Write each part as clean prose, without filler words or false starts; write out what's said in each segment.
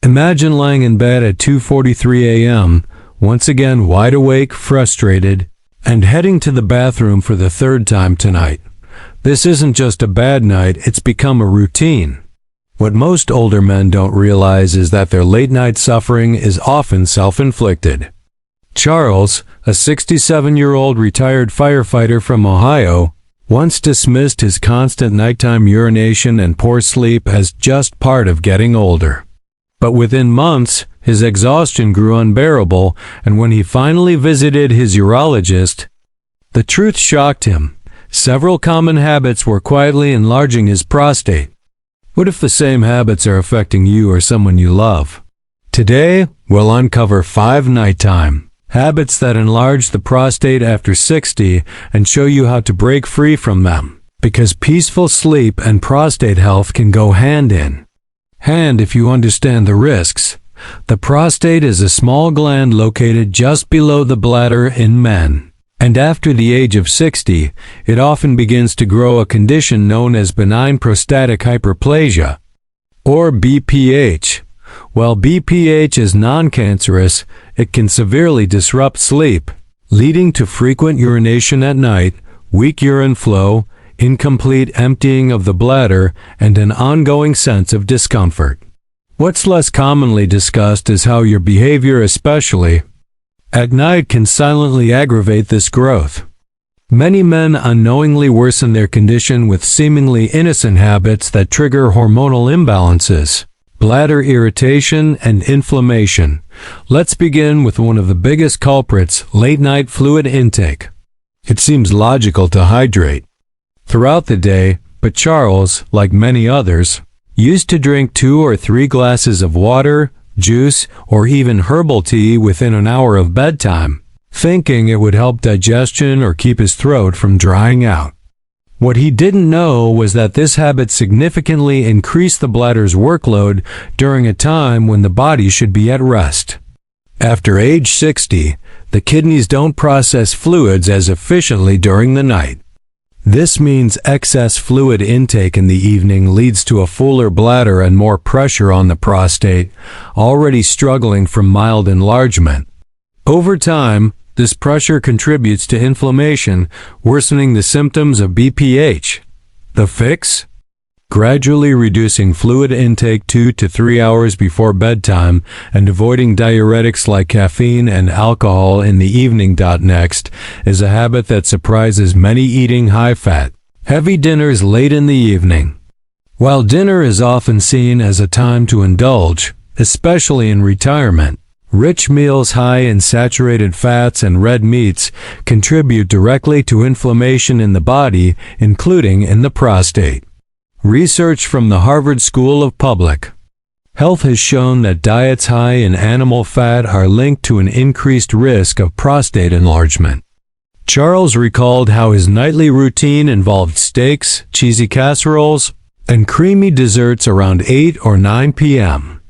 Imagine lying in bed at 2:43 a.m., once again wide awake, frustrated, and heading to the bathroom for the third time tonight. This isn't just a bad night, it's become a routine. What most older men don't realize is that their late-night suffering is often self-inflicted. Charles, a 67-year-old retired firefighter from Ohio, once dismissed his constant nighttime urination and poor sleep as just part of getting older. But within months, his exhaustion grew unbearable, and when he finally visited his urologist, the truth shocked him. Several common habits were quietly enlarging his prostate. What if the same habits are affecting you or someone you love? Today, we'll uncover 5 nighttime habits that enlarge the prostate after 60 and show you how to break free from them. Because peaceful sleep and prostate health can go hand in hand if you understand the risks. The prostate is a small gland located just below the bladder in men. And after the age of 60, it often begins to grow a condition known as benign prostatic hyperplasia, or BPH. While BPH is non-cancerous, it can severely disrupt sleep, leading to frequent urination at night, weak urine flow, incomplete emptying of the bladder, and an ongoing sense of discomfort. What's less commonly discussed is how your behavior, especially at night, can silently aggravate this growth. Many men unknowingly worsen their condition with seemingly innocent habits that trigger hormonal imbalances, bladder irritation, and inflammation. Let's begin with one of the biggest culprits, late-night fluid intake. It seems logical to hydrate throughout the day, but Charles, like many others, used to drink 2 or 3 glasses of water, juice, or even herbal tea within an hour of bedtime, thinking it would help digestion or keep his throat from drying out. What he didn't know was that this habit significantly increased the bladder's workload during a time when the body should be at rest. After age 60, the kidneys don't process fluids as efficiently during the night. This means excess fluid intake in the evening leads to a fuller bladder and more pressure on the prostate, already struggling from mild enlargement. Over time, this pressure contributes to inflammation, worsening the symptoms of BPH. The fix? Gradually reducing fluid intake 2 to 3 hours before bedtime and avoiding diuretics like caffeine and alcohol in the evening. Next is a habit that surprises many: eating high-fat, heavy dinners late in the evening. While dinner is often seen as a time to indulge, especially in retirement, rich meals high in saturated fats and red meats contribute directly to inflammation in the body, including in the prostate. Research from the Harvard School of Public Health has shown that diets high in animal fat are linked to an increased risk of prostate enlargement. Charles recalled how his nightly routine involved steaks, cheesy casseroles, and creamy desserts around 8 or 9 p.m.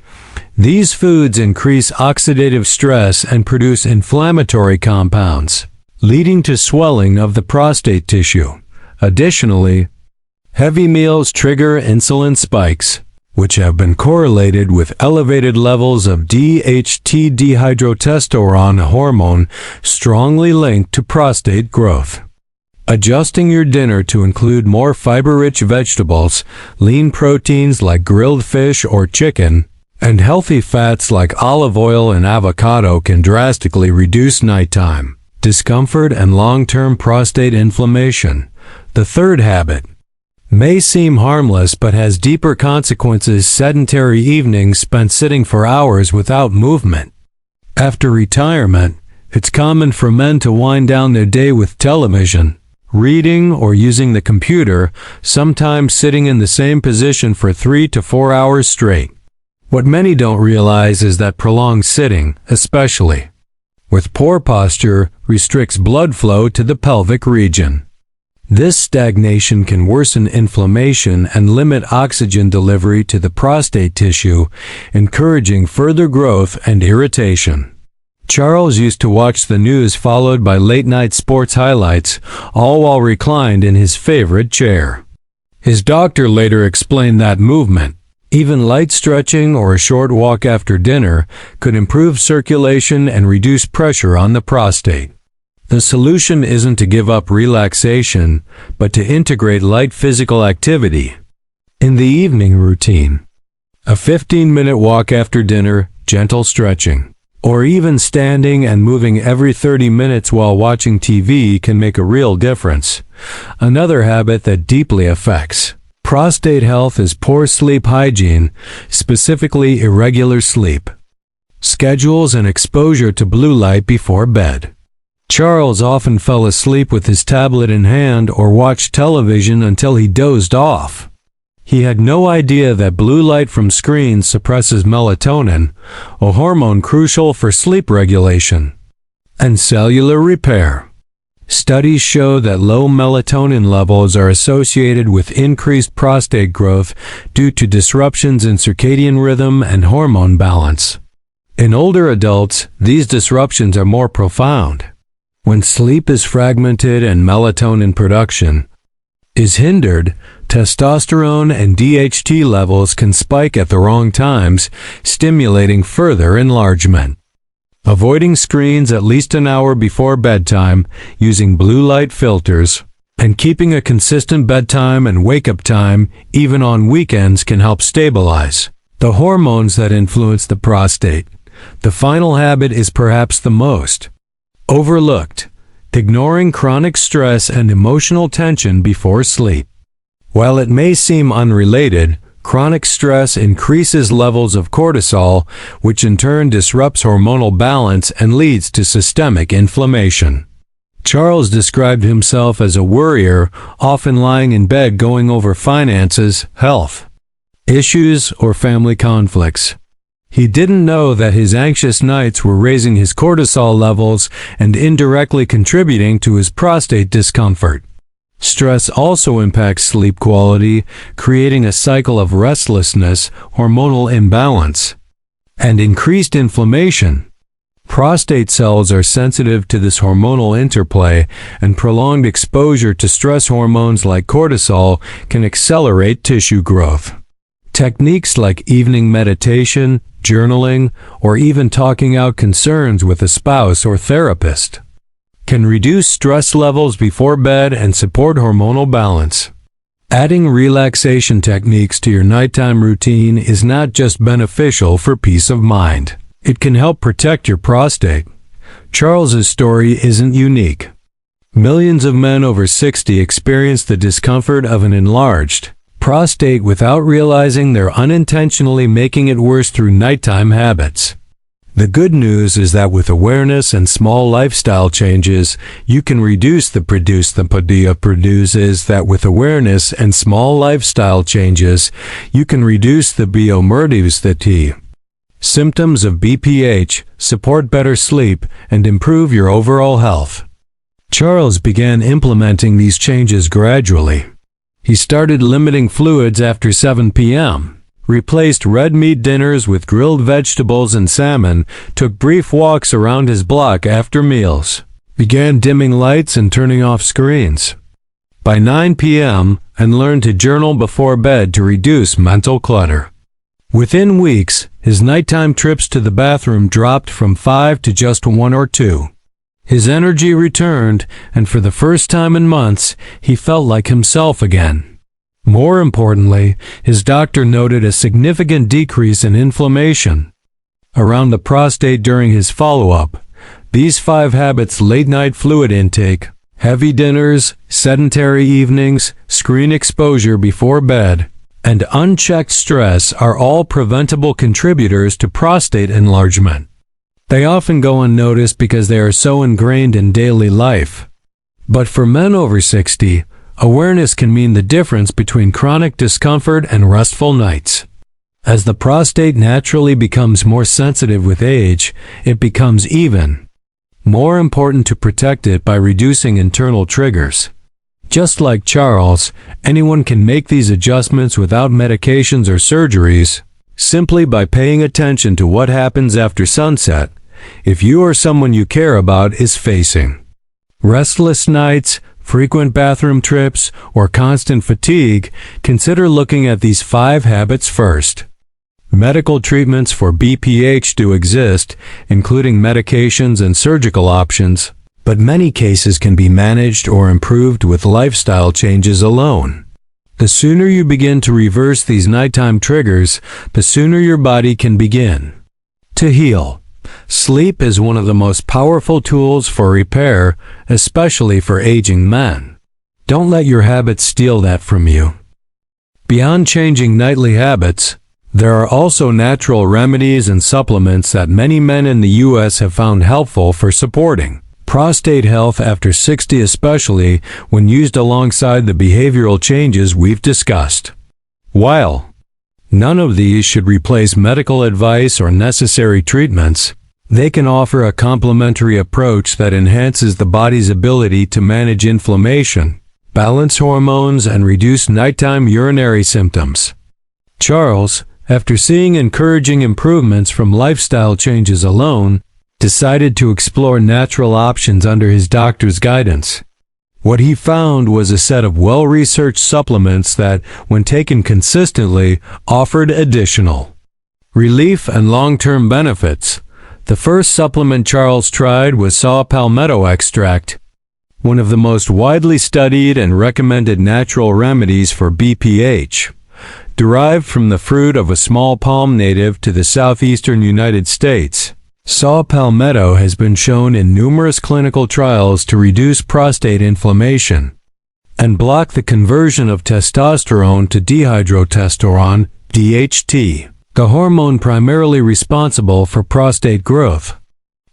These foods increase oxidative stress and produce inflammatory compounds, leading to swelling of the prostate tissue. Additionally, heavy meals trigger insulin spikes, which have been correlated with elevated levels of DHT, dihydrotestosterone hormone, strongly linked to prostate growth. Adjusting your dinner to include more fiber-rich vegetables, lean proteins like grilled fish or chicken, and healthy fats like olive oil and avocado can drastically reduce nighttime discomfort and long-term prostate inflammation. The third habit may seem harmless but has deeper consequences: sedentary evenings spent sitting for hours without movement. After retirement, it's common for men to wind down their day with television, reading, or using the computer, sometimes sitting in the same position for 3 to 4 hours straight. What many don't realize is that prolonged sitting, especially with poor posture, restricts blood flow to the pelvic region. This stagnation can worsen inflammation and limit oxygen delivery to the prostate tissue, encouraging further growth and irritation. Charles used to watch the news followed by late-night sports highlights, all while reclined in his favorite chair. His doctor later explained that movement, Even light stretching or a short walk after dinner could improve circulation and reduce pressure on the prostate. The solution isn't to give up relaxation, but to integrate light physical activity in the evening routine. A 15-minute walk after dinner, gentle stretching, or even standing and moving every 30 minutes while watching TV can make a real difference. Another habit that deeply affects prostate health is poor sleep hygiene, specifically irregular sleep schedules and exposure to blue light before bed. Charles often fell asleep with his tablet in hand or watched television until he dozed off. He had no idea that blue light from screens suppresses melatonin, a hormone crucial for sleep regulation and cellular repair. Studies show that low melatonin levels are associated with increased prostate growth due to disruptions in circadian rhythm and hormone balance. In older adults, these disruptions are more profound. When sleep is fragmented and melatonin production is hindered, testosterone and DHT levels can spike at the wrong times, stimulating further enlargement. Avoiding screens at least an hour before bedtime, using blue light filters, and keeping a consistent bedtime and wake-up time, even on weekends, can help stabilize the hormones that influence the prostate. The final habit is perhaps the most overlooked: ignoring chronic stress and emotional tension before sleep. While it may seem unrelated, chronic stress increases levels of cortisol, which in turn disrupts hormonal balance and leads to systemic inflammation. Charles described himself as a worrier, often lying in bed going over finances, health issues, or family conflicts. He didn't know that his anxious nights were raising his cortisol levels and indirectly contributing to his prostate discomfort. Stress also impacts sleep quality, creating a cycle of restlessness, hormonal imbalance, and increased inflammation. Prostate cells are sensitive to this hormonal interplay, and prolonged exposure to stress hormones like cortisol can accelerate tissue growth. Techniques like evening meditation, journaling, or even talking out concerns with a spouse or therapist can reduce stress levels before bed and support hormonal balance. Adding relaxation techniques to your nighttime routine is not just beneficial for peace of mind. It can help protect your prostate. Charles's story isn't unique. Millions of men over 60 experience the discomfort of an enlarged prostate without realizing they're unintentionally making it worse through nighttime habits. The good news is that with awareness and small lifestyle changes, you can reduce the symptoms of BPH, support better sleep, and improve your overall health. Charles began implementing these changes gradually. He started limiting fluids after 7 p.m., replaced red meat dinners with grilled vegetables and salmon, took brief walks around his block after meals, began dimming lights and turning off screens by 9 p.m., and learned to journal before bed to reduce mental clutter. Within weeks, his nighttime trips to the bathroom dropped from 5 to just 1 or 2. His energy returned, and for the first time in months, he felt like himself again. More importantly, his doctor noted a significant decrease in inflammation around the prostate during his follow-up. These 5 habits: late-night fluid intake, heavy dinners, sedentary evenings, screen exposure before bed, and unchecked stress are all preventable contributors to prostate enlargement. They often go unnoticed because they are so ingrained in daily life. But for men over 60, awareness can mean the difference between chronic discomfort and restful nights. As the prostate naturally becomes more sensitive with age, it becomes even more important to protect it by reducing internal triggers. Just like Charles, anyone can make these adjustments without medications or surgeries, simply by paying attention to what happens after sunset. If you or someone you care about is facing restless nights, frequent bathroom trips, or constant fatigue, consider looking at these 5 habits first. Medical treatments for BPH do exist, including medications and surgical options, but many cases can be managed or improved with lifestyle changes alone. The sooner you begin to reverse these nighttime triggers, the sooner your body can begin to heal. Sleep is one of the most powerful tools for repair, especially for aging men. Don't let your habits steal that from you. Beyond changing nightly habits, there are also natural remedies and supplements that many men in the U.S. have found helpful for supporting prostate health after 60, especially when used alongside the behavioral changes we've discussed. While none of these should replace medical advice or necessary treatments, they can offer a complementary approach that enhances the body's ability to manage inflammation, balance hormones, and reduce nighttime urinary symptoms. Charles, after seeing encouraging improvements from lifestyle changes alone, decided to explore natural options under his doctor's guidance. What he found was a set of well-researched supplements that, when taken consistently, offered additional relief and long-term benefits. The first supplement Charles tried was saw palmetto extract, one of the most widely studied and recommended natural remedies for BPH. Derived from the fruit of a small palm native to the southeastern United States, saw palmetto has been shown in numerous clinical trials to reduce prostate inflammation and block the conversion of testosterone to dihydrotestosterone, DHT, the hormone primarily responsible for prostate growth.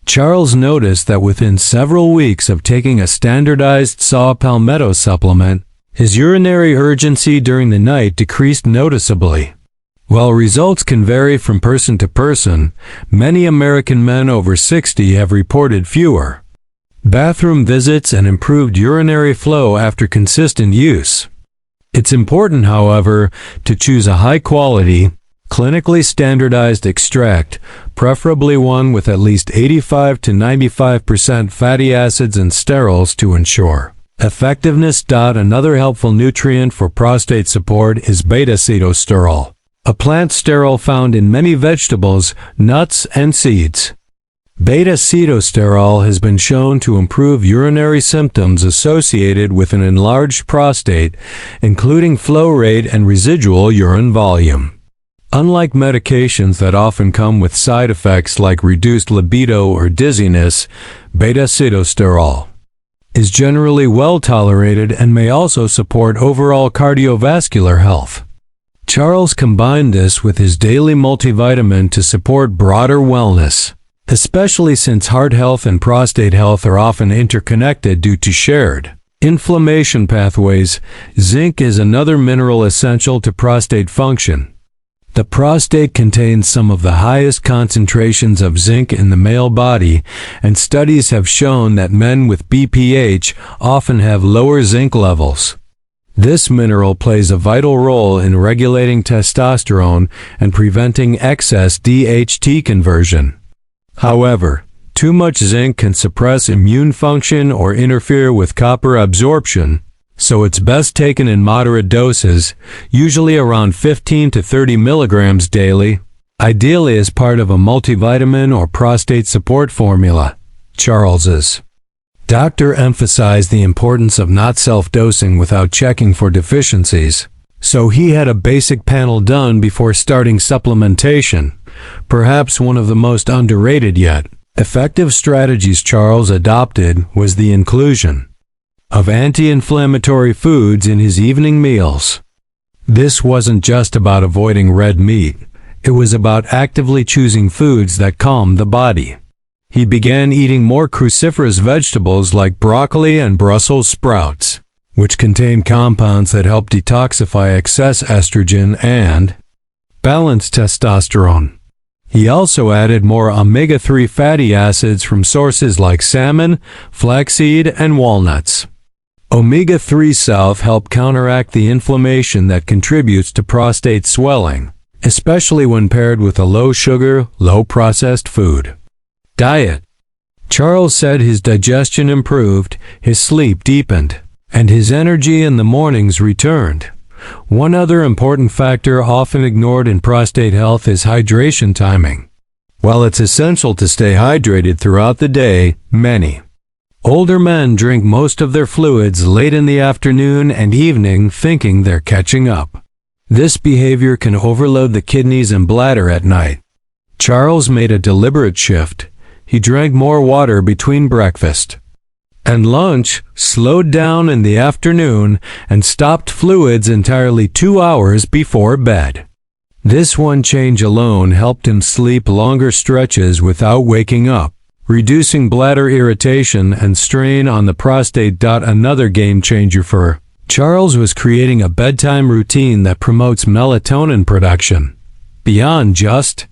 Charles noticed that within several weeks of taking a standardized saw palmetto supplement, his urinary urgency during the night decreased noticeably. While results can vary from person to person, many American men over 60 have reported fewer bathroom visits and improved urinary flow after consistent use. It's important, however, to choose a high-quality, clinically standardized extract, preferably one with at least 85 to 95% fatty acids and sterols to ensure effectiveness. Another helpful nutrient for prostate support is beta-cetosterol, a plant sterol found in many vegetables, nuts, and seeds. Beta-cetosterol has been shown to improve urinary symptoms associated with an enlarged prostate, including flow rate and residual urine volume. Unlike medications that often come with side effects like reduced libido or dizziness, beta-cetosterol is generally well tolerated and may also support overall cardiovascular health. Charles combined this with his daily multivitamin to support broader wellness, especially since heart health and prostate health are often interconnected due to shared inflammation pathways. Zinc is another mineral essential to prostate function. The prostate contains some of the highest concentrations of zinc in the male body, and studies have shown that men with BPH often have lower zinc levels. This mineral plays a vital role in regulating testosterone and preventing excess DHT conversion. However, too much zinc can suppress immune function or interfere with copper absorption, so it's best taken in moderate doses, usually around 15 to 30 milligrams daily, ideally as part of a multivitamin or prostate support formula. Charles's doctor emphasized the importance of not self-dosing without checking for deficiencies, so he had a basic panel done before starting supplementation, perhaps one of the most underrated yet effective strategies Charles adopted was the inclusion of anti-inflammatory foods in his evening meals. This wasn't just about avoiding red meat, it was about actively choosing foods that calmed the body. He began eating more cruciferous vegetables like broccoli and Brussels sprouts, which contain compounds that help detoxify excess estrogen and balance testosterone. He also added more omega-3 fatty acids from sources like salmon, flaxseed, and walnuts. Omega-3 salve help counteract the inflammation that contributes to prostate swelling, especially when paired with a low-sugar, low-processed food diet. Charles said his digestion improved, his sleep deepened, and his energy in the mornings returned. One other important factor often ignored in prostate health is hydration timing. While it's essential to stay hydrated throughout the day, many older men drink most of their fluids late in the afternoon and evening thinking they're catching up. This behavior can overload the kidneys and bladder at night. Charles made a deliberate shift. He drank more water between breakfast and lunch, slowed down in the afternoon, and stopped fluids entirely 2 hours before bed. This one change alone helped him sleep longer stretches without waking up, reducing bladder irritation and strain on the prostate. Another game changer for Charles was creating a bedtime routine that promotes melatonin production. Beyond just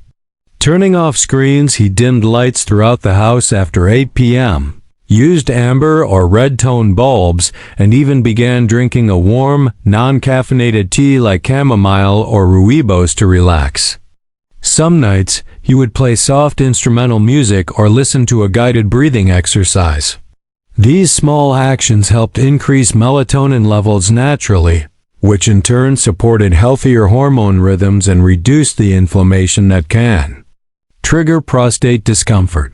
turning off screens, he dimmed lights throughout the house after 8 p.m., used amber or red tone bulbs, and even began drinking a warm, non-caffeinated tea like chamomile or rooibos to relax. Some nights, he would play soft instrumental music or listen to a guided breathing exercise. These small actions helped increase melatonin levels naturally, which in turn supported healthier hormone rhythms and reduced the inflammation that can trigger prostate discomfort.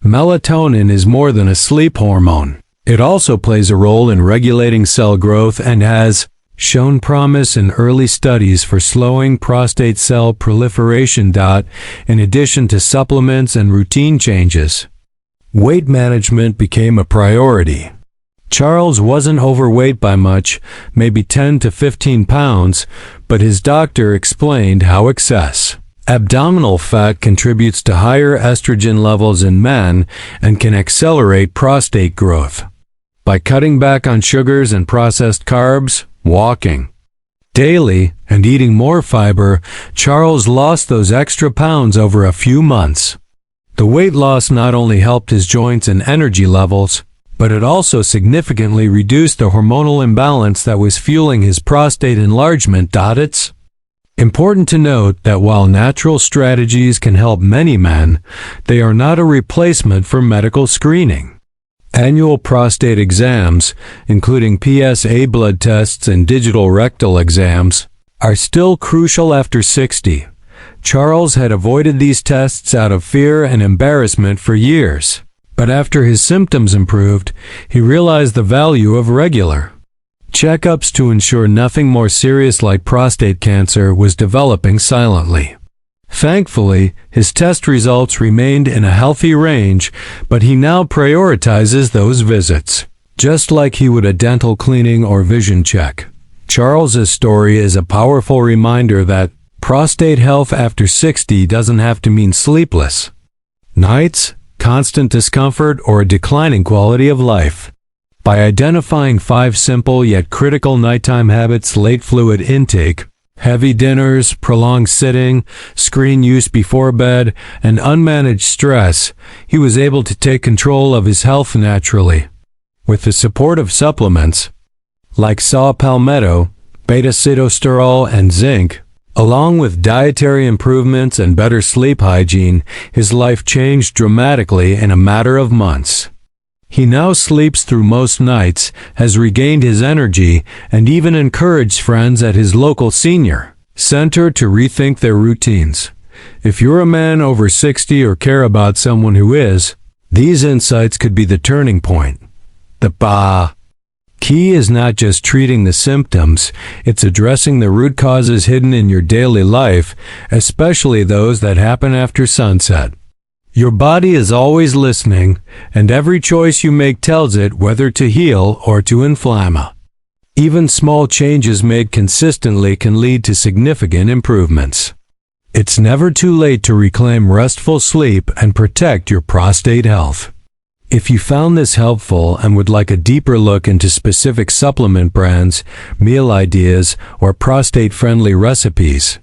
Melatonin is more than a sleep hormone. It also plays a role in regulating cell growth and has shown promise in early studies for slowing prostate cell proliferation. In addition to supplements and routine changes, weight management became a priority. Charles wasn't overweight by much, maybe 10 to 15 pounds, but his doctor explained how excess abdominal fat contributes to higher estrogen levels in men and can accelerate prostate growth. By cutting back on sugars and processed carbs, walking daily, and eating more fiber, Charles lost those extra pounds over a few months. The weight loss not only helped his joints and energy levels, but it also significantly reduced the hormonal imbalance that was fueling his prostate enlargement. It's important to note that while natural strategies can help many men, they are not a replacement for medical screening. Annual prostate exams, including PSA blood tests and digital rectal exams, are still crucial after 60. Charles had avoided these tests out of fear and embarrassment for years, but after his symptoms improved, he realized the value of regular checkups to ensure nothing more serious like prostate cancer was developing silently. Thankfully, his test results remained in a healthy range, but he now prioritizes those visits, just like he would a dental cleaning or vision check. Charles's story is a powerful reminder that prostate health after 60 doesn't have to mean sleepless nights, constant discomfort, or a declining quality of life. By identifying 5 simple yet critical nighttime habits: late fluid intake, heavy dinners, prolonged sitting, screen use before bed, and unmanaged stress, he was able to take control of his health naturally. With the support of supplements like saw palmetto, beta-sitosterol, and zinc, along with dietary improvements and better sleep hygiene, his life changed dramatically in a matter of months. He now sleeps through most nights, has regained his energy, and even encouraged friends at his local senior center to rethink their routines. If you're a man over 60 or care about someone who is, these insights could be the turning point. The key is not just treating the symptoms, it's addressing the root causes hidden in your daily life, especially those that happen after sunset. Your body is always listening, and every choice you make tells it whether to heal or to inflame. Even small changes made consistently can lead to significant improvements. It's never too late to reclaim restful sleep and protect your prostate health. If you found this helpful and would like a deeper look into specific supplement brands, meal ideas, or prostate-friendly recipes,